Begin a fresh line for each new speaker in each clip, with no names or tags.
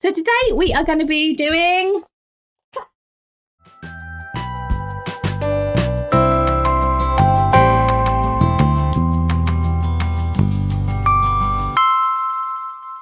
So today we are going to be doing...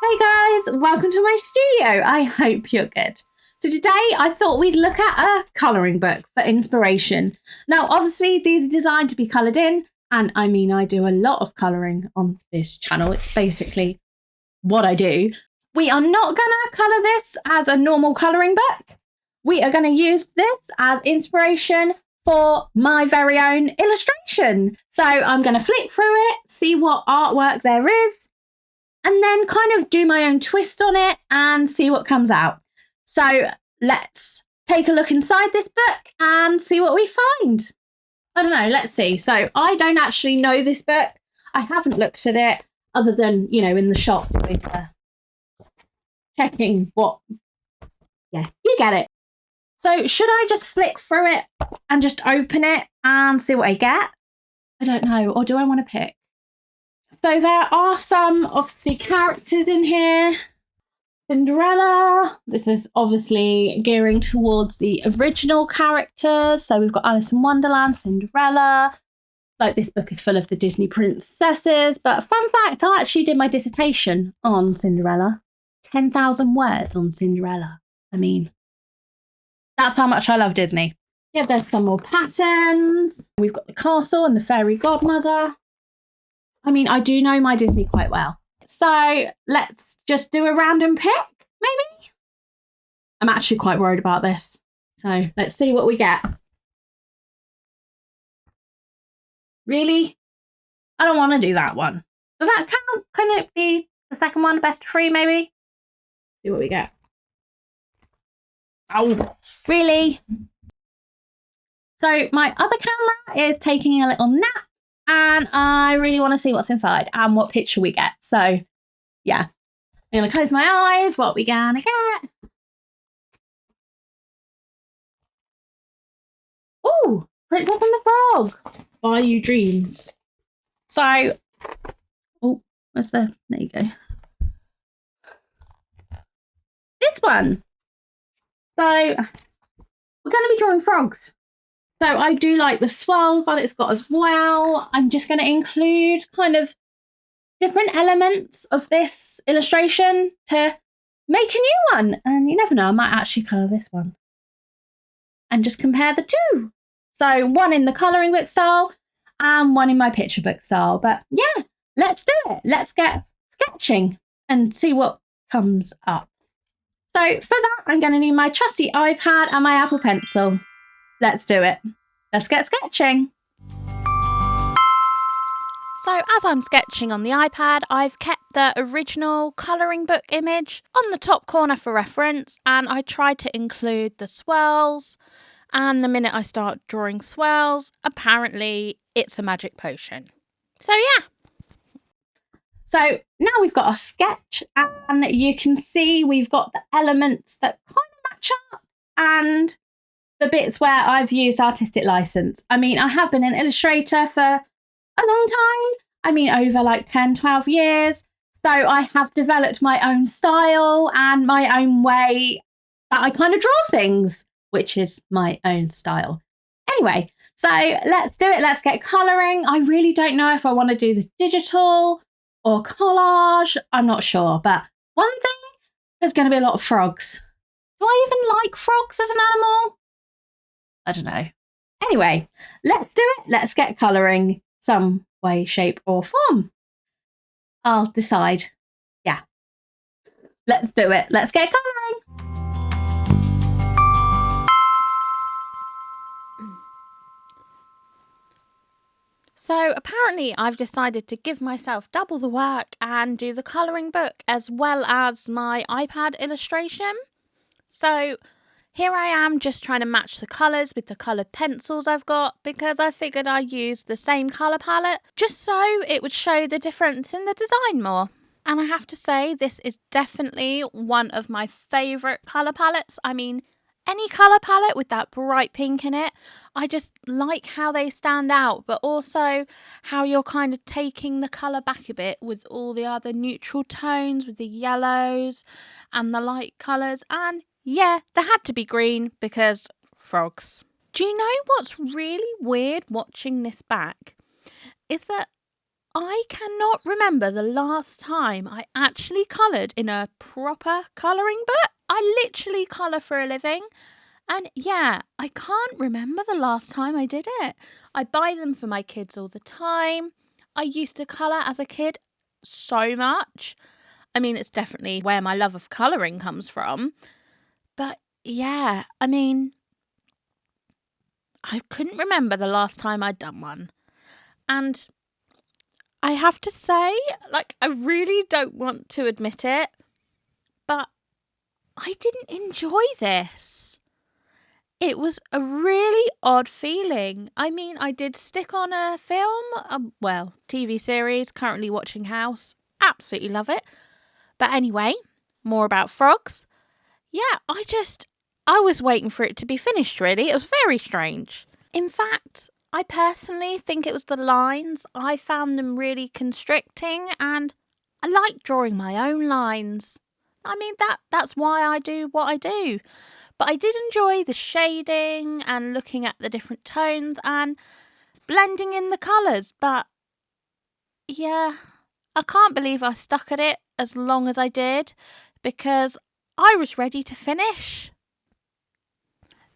Hey guys, welcome to my studio. I hope you're good. So today I thought we'd look at a colouring book for inspiration. Now obviously these are designed to be coloured in, and I mean I do a lot of colouring on this channel. It's basically what I do. We are not going to colour this as a normal colouring book. We are going to use this as inspiration for my very own illustration. So I'm going to flick through it, see what artwork there is, and then kind of do my own twist on it and see what comes out. So let's take a look inside this book and see what we find. I don't know, let's see. So I don't actually know this book. I haven't looked at it other than, you know, in the shop with checking what, yeah, you get it. So should I just flick through it and just open it and see what I get? I don't know, or do I want to pick? So there are some, obviously, characters in here. Cinderella. This is obviously gearing towards the original characters. So we've got Alice in Wonderland, Cinderella. Like, this book is full of the Disney princesses. But fun fact, I actually did my dissertation on Cinderella. 10,000 words on Cinderella. I mean, that's how much I love Disney. Yeah, there's some more patterns. We've got the castle and the fairy godmother. I mean, I do know my Disney quite well. So let's just do a random pick, maybe? I'm actually quite worried about this. So let's see what we get. Really? I don't want to do that one. Does that count? Can it be the second one, best of three, maybe? See what we get. Oh, really? So my other camera is taking a little nap. And I really want to see what's inside and what picture we get. So, yeah. I'm going to close my eyes. What we going to get? Oh, Princess and the Frog. Buy You Dreams. So, oh, where's the... There you go. This one. So, we're going to be drawing frogs. So I do like the swirls that it's got as well. I'm just going to include kind of different elements of this illustration to make a new one. And you never know, I might actually colour this one. And just compare the two. So one in the colouring book style and one in my picture book style. But yeah, let's do it. Let's get sketching and see what comes up. So for that, I'm going to need my trusty iPad and my Apple Pencil. Let's do it. Let's get sketching.
So as I'm sketching on the iPad, I've kept the original colouring book image on the top corner for reference, and I tried to include the swirls, and the minute I start drawing swirls, apparently it's a magic potion. So yeah.
So now we've got our sketch, and you can see we've got the elements that kind of match up, and the bits where I've used artistic license. I mean, I have been an illustrator for a long time. I mean, over like 10, 12 years. So I have developed my own style and my own way that I kind of draw things, which is my own style. Anyway, so let's do it. Let's get colouring. I really don't know if I want to do this digital or collage. I'm not sure. But one thing, there's going to be a lot of frogs. Do I even like frogs as an animal? I don't know. Anyway, let's do it. Let's get colouring some way, shape or form. I'll decide. Yeah. Let's do it. Let's get colouring.
So apparently I've decided to give myself double the work and do the colouring book as well as my iPad illustration. So here I am just trying to match the colours with the coloured pencils I've got, because I figured I'd use the same colour palette just so it would show the difference in the design more. And I have to say, this is definitely one of my favourite colour palettes. I mean, any colour palette with that bright pink in it. I just like how they stand out, but also how you're kind of taking the colour back a bit with all the other neutral tones, with the yellows and the light colours. And yeah, there had to be green because frogs. Do you know what's really weird watching this back? Is that I cannot remember the last time I actually coloured in a proper colouring book. I literally colour for a living. And yeah, I can't remember the last time I did it. I buy them for my kids all the time. I used to colour as a kid so much. I mean, it's definitely where my love of colouring comes from. But yeah, I mean, I couldn't remember the last time I'd done one. And I have to say, like, I really don't want to admit it, but I didn't enjoy this. It was a really odd feeling. I mean, I did stick on a film, TV series, currently watching House. Absolutely love it. But anyway, more about frogs. Yeah, I was waiting for it to be finished, really. It was very strange. In fact, I personally think it was the lines. I found them really constricting, and I like drawing my own lines. I mean, that's why I do what I do. But I did enjoy the shading and looking at the different tones and blending in the colours. But yeah, I can't believe I stuck at it as long as I did because I was ready to finish.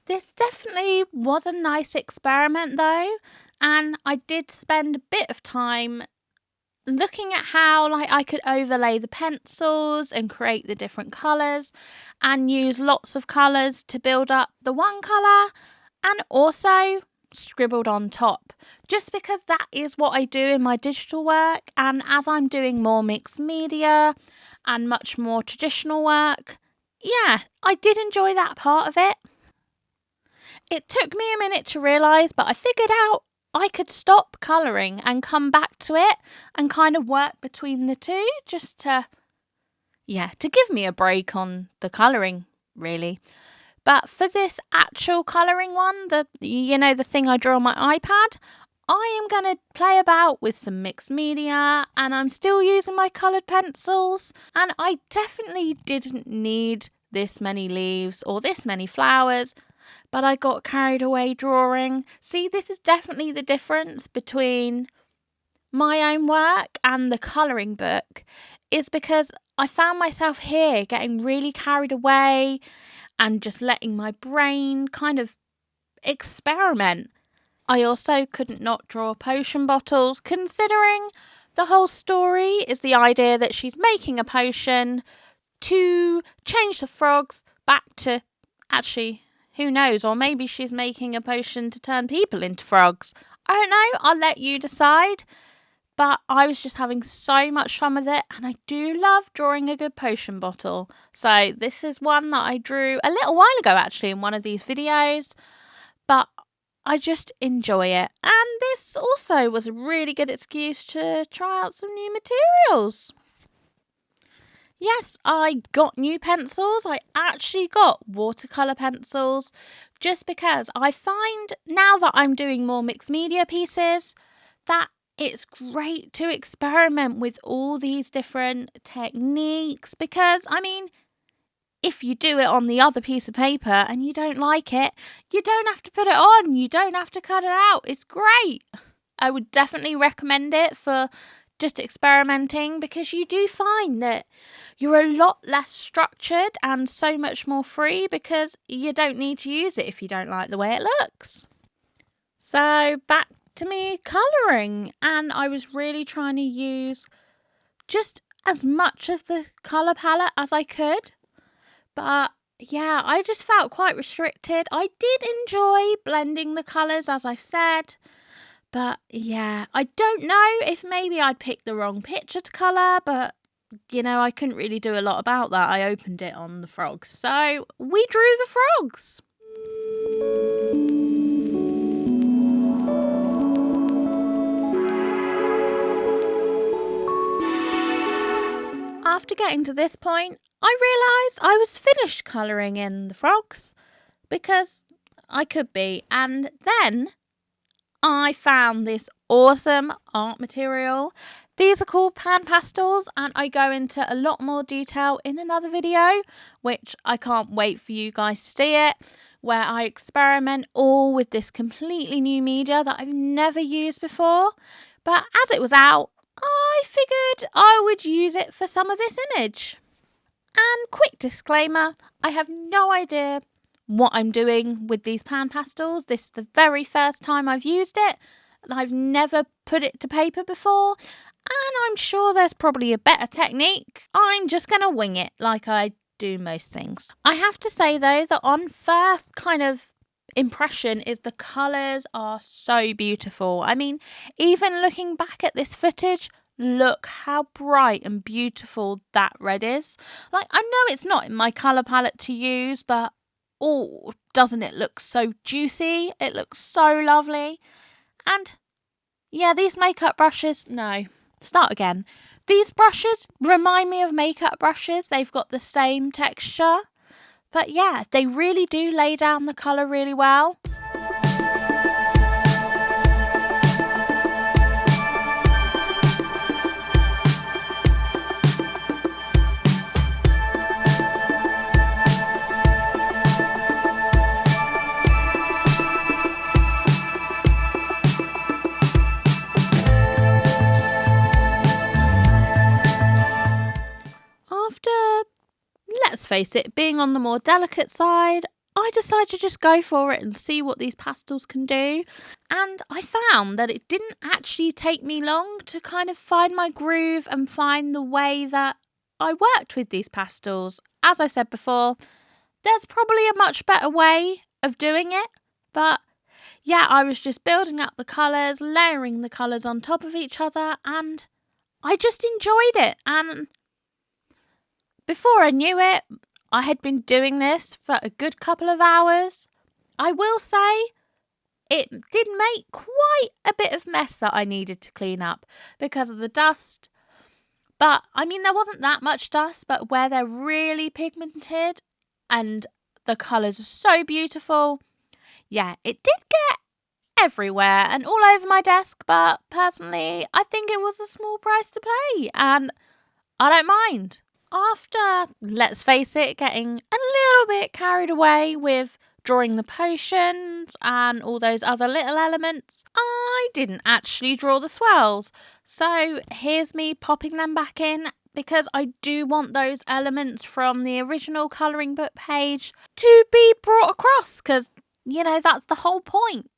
This definitely was a nice experiment though, and I did spend a bit of time looking at how I could overlay the pencils and create the different colours and use lots of colours to build up the one colour, and also scribbled on top, just because that is what I do in my digital work. And as I'm doing more mixed media and much more traditional work, yeah, I did enjoy that part of it. It took me a minute to realise, but I figured out I could stop colouring and come back to it and kind of work between the two just to give me a break on the colouring, really. But for this actual colouring one, the thing I draw on my iPad, I am going to play about with some mixed media, and I'm still using my coloured pencils, and I definitely didn't need this many leaves or this many flowers. But I got carried away drawing. See, this is definitely the difference between my own work and the colouring book, is because I found myself here getting really carried away and just letting my brain kind of experiment. I also couldn't not draw potion bottles, considering the whole story is the idea that she's making a potion to change the frogs back to actually... who knows? Or maybe she's making a potion to turn people into frogs. I don't know. I'll let you decide. But I was just having so much fun with it. And I do love drawing a good potion bottle. So this is one that I drew a little while ago, actually, in one of these videos. But I just enjoy it. And this also was a really good excuse to try out some new materials. Yes, I got new pencils. I actually got watercolour pencils just because I find now that I'm doing more mixed media pieces that it's great to experiment with all these different techniques because, I mean, if you do it on the other piece of paper and you don't like it, you don't have to put it on. You don't have to cut it out. It's great. I would definitely recommend it for just experimenting because you do find that you're a lot less structured and so much more free because you don't need to use it if you don't like the way it looks. So back to me colouring, and I was really trying to use just as much of the colour palette as I could, but yeah, I just felt quite restricted. I did enjoy blending the colours, as I've said. But yeah, I don't know if maybe I'd picked the wrong picture to colour, but I couldn't really do a lot about that. I opened it on the frogs. So we drew the frogs. After getting to this point, I realised I was finished colouring in the frogs. because I could be. And then I found this awesome art material. These are called pan pastels, and I go into a lot more detail in another video, which I can't wait for you guys to see it, where I experiment all with this completely new media that I've never used before. But as it was out, I figured I would use it for some of this image. And quick disclaimer, I have no idea what I'm doing with these pan pastels. This is the very first time I've used it. I've never put it to paper before, and I'm sure there's probably a better technique. I'm just going to wing it like I do most things. I have to say though that on first kind of impression is the colours are so beautiful. I mean, even looking back at this footage, look how bright and beautiful that red is. Like, I know it's not in my colour palette to use, but oh, doesn't it look so juicy? It looks so lovely. And yeah, these makeup brushes, no, start again. These brushes remind me of makeup brushes. They've got the same texture. But yeah, they really do lay down the colour really well. Let's face it, being on the more delicate side, I decided to just go for it and see what these pastels can do. And I found that it didn't actually take me long to kind of find my groove and find the way that I worked with these pastels. As I said before, there's probably a much better way of doing it. But yeah, I was just building up the colours, layering the colours on top of each other, and I just enjoyed it. And before I knew it, I had been doing this for a good couple of hours. I will say it did make quite a bit of mess that I needed to clean up because of the dust. But, I mean, there wasn't that much dust, but where they're really pigmented and the colours are so beautiful, yeah, it did get everywhere and all over my desk. But personally, I think it was a small price to pay and I don't mind. After, let's face it, getting a little bit carried away with drawing the potions and all those other little elements, I didn't actually draw the swirls. So here's me popping them back in because I do want those elements from the original colouring book page to be brought across because, you know, that's the whole point.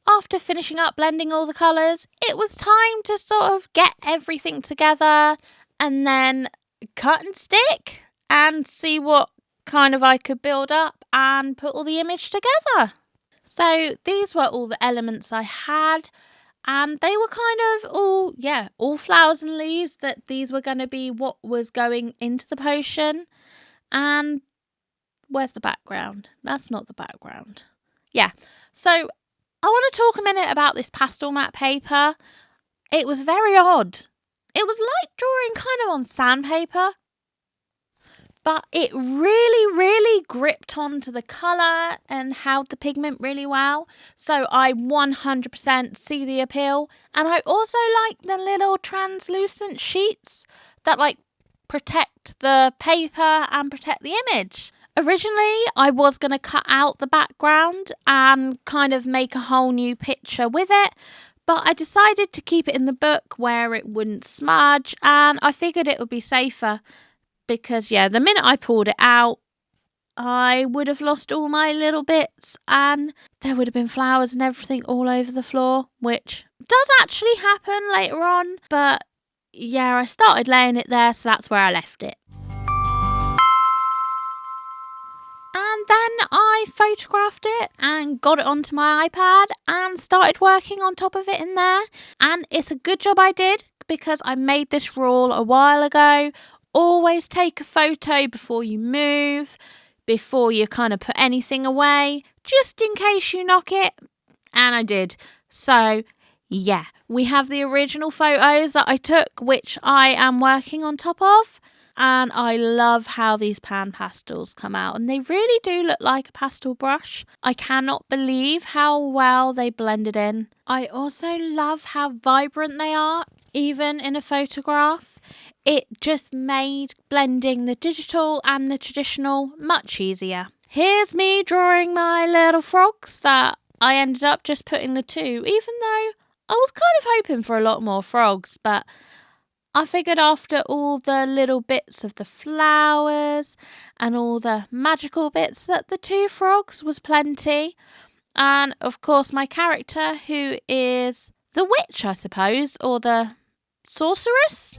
After finishing up blending all the colours, it was time to sort of get everything together and then cut and stick and see what kind of I could build up and put all the image together. So these were all the elements I had, and they were kind of all flowers and leaves, that these were going to be what was going into the potion. And where's the background? That's not the background. Yeah, so I want to talk a minute about this pastel matte paper. It was very odd. It was like drawing kind of on sandpaper, but it really, really gripped onto the colour and held the pigment really well. So I 100% see the appeal. And I also like the little translucent sheets that like protect the paper and protect the image. Originally, I was going to cut out the background and kind of make a whole new picture with it, but I decided to keep it in the book where it wouldn't smudge, and I figured it would be safer because, yeah, the minute I pulled it out, I would have lost all my little bits and there would have been flowers and everything all over the floor, which does actually happen later on, but yeah, I started laying it there, so that's where I left it. I photographed it and got it onto my iPad and started working on top of it in there. And it's a good job I did, because I made this rule a while ago. Always take a photo before you move, before you kind of put anything away, just in case you knock it. And I did. So yeah, we have the original photos that I took, which I am working on top of. And I love how these pan pastels come out, and they really do look like a pastel brush. I cannot believe how well they blended in. I also love how vibrant they are, even in a photograph. It just made blending the digital and the traditional much easier. Here's me drawing my little frogs that I ended up just putting the 2, even though I was kind of hoping for a lot more frogs, but I figured after all the little bits of the flowers and all the magical bits that the 2 frogs was plenty. And of course my character, who is the witch, I suppose, or the sorceress.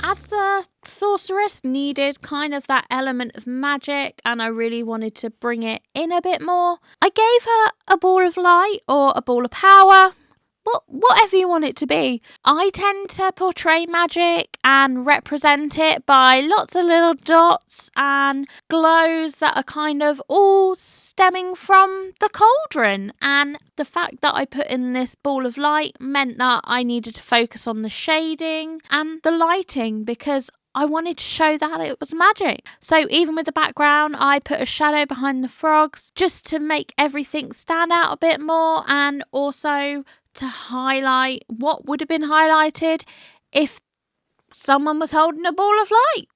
As the sorceress needed kind of that element of magic, and I really wanted to bring it in a bit more, I gave her a ball of light or a ball of power, whatever you want it to be. I tend to portray magic and represent it by lots of little dots and glows that are kind of all stemming from the cauldron. And the fact that I put in this ball of light meant that I needed to focus on the shading and the lighting, because I wanted to show that it was magic. So even with the background, I put a shadow behind the frogs just to make everything stand out a bit more, and also to highlight what would have been highlighted if someone was holding a ball of light.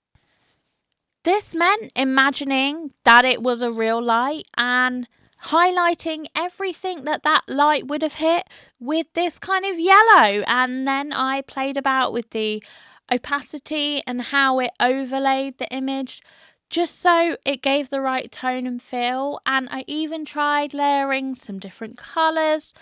This meant imagining that it was a real light and highlighting everything that light would have hit with this kind of yellow. And then I played about with the opacity and how it overlaid the image, just so it gave the right tone and feel. And I even tried layering some different colours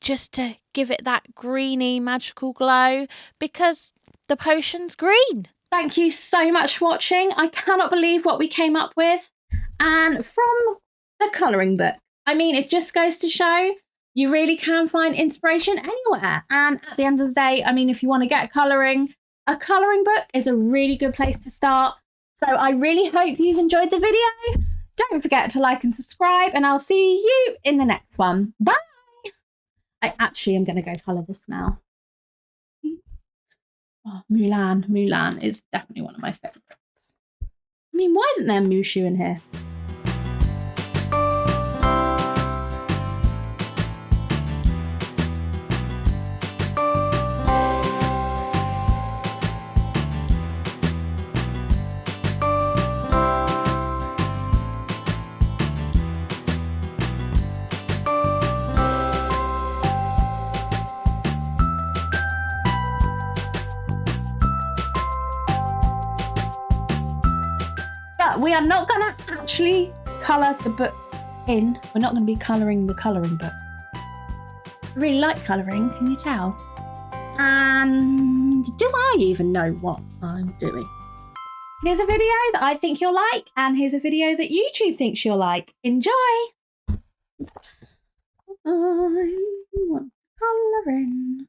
just to give it that greeny magical glow, because the potion's green.
Thank you so much for watching. I cannot believe what we came up with. And from the colouring book, I mean, it just goes to show you really can find inspiration anywhere. And at the end of the day, I mean, if you want to get colouring, a colouring book is a really good place to start. So I really hope you've enjoyed the video. Don't forget to like and subscribe, and I'll see you in the next one. Bye. I actually am going to go colour this now. Oh, Mulan is definitely one of my favourites. I mean, why isn't there Mushu in here? But we are not going to actually colour the book in. We're not going to be colouring the colouring book. I really like colouring, can you tell? And do I even know what I'm doing? Here's a video that I think you'll like, and here's a video that YouTube thinks you'll like. Enjoy! I want colouring.